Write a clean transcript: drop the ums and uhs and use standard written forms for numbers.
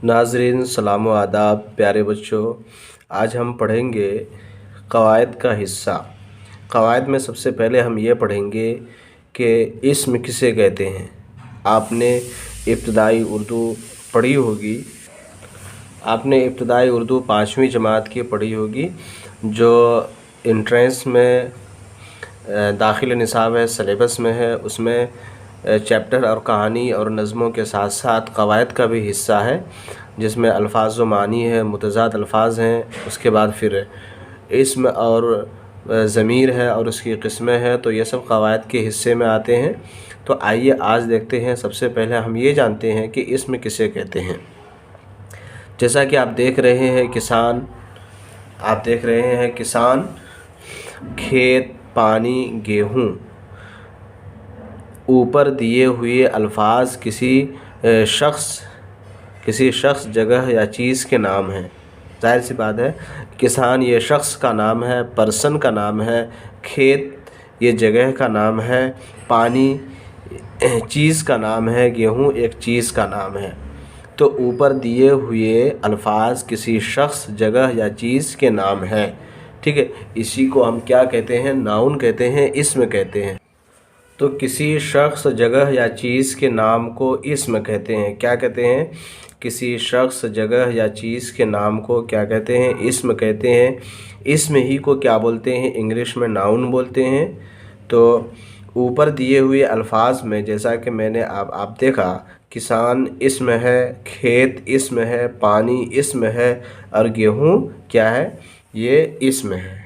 नाजरीन सलाम व आदाब। प्यारे बच्चों, आज हम पढ़ेंगे क़वायद का हिस्सा। क़वायद में सबसे पहले हम ये पढ़ेंगे कि इस्म किसे कहते हैं। आपने इब्तदाई उर्दू पढ़ी होगी, आपने इब्तदाई उर्दू 5वीं जमात की पढ़ी होगी, जो इंट्रेंस में दाखिल निसाब है, सिलेबस में है। उसमें चैप्टर और कहानी और नज़मों के साथ साथ क़वायद का भी हिस्सा है, जिसमें अल्फाज़ व मानी है, मुतज़ाद अल्फाज हैं, उसके बाद फिर इस्म और ज़मीर है और उसकी क़िस्में हैं। तो ये सब क़वायद के हिस्से में आते हैं। तो आइए आज देखते हैं। सबसे पहले हम ये जानते हैं कि इस्म किसे कहते हैं। जैसा कि आप देख रहे हैं किसान, खेत, पानी, गेहूँ। ऊपर दिए हुए अल्फाज किसी शख्स, जगह या चीज़ के नाम हैं। ज़ाहिर सी बात है, किसान ये शख्स का नाम है, पर्सन का नाम है। खेत ये जगह का नाम है। पानी चीज़ का नाम है। गेहूँ एक चीज़ का नाम है। तो ऊपर दिए हुए अल्फाज किसी शख्स, जगह या चीज़ के नाम हैं। ठीक है, इसी को हम क्या कहते हैं? नाउन कहते हैं, इस्म कहते हैं। तो किसी शख्स, जगह या चीज़ के नाम को इस्म कहते हैं। क्या कहते हैं? किसी शख्स, जगह या चीज़ के नाम को क्या कहते हैं? इस्म कहते हैं। इस्म ही को क्या बोलते हैं? इंग्लिश में नाउन बोलते हैं। तो ऊपर दिए हुए अल्फाज में, जैसा कि मैंने आप देखा, किसान इस्म है, खेत इस्म है, पानी इस्म है और गेहूँ क्या है? ये इस्म है।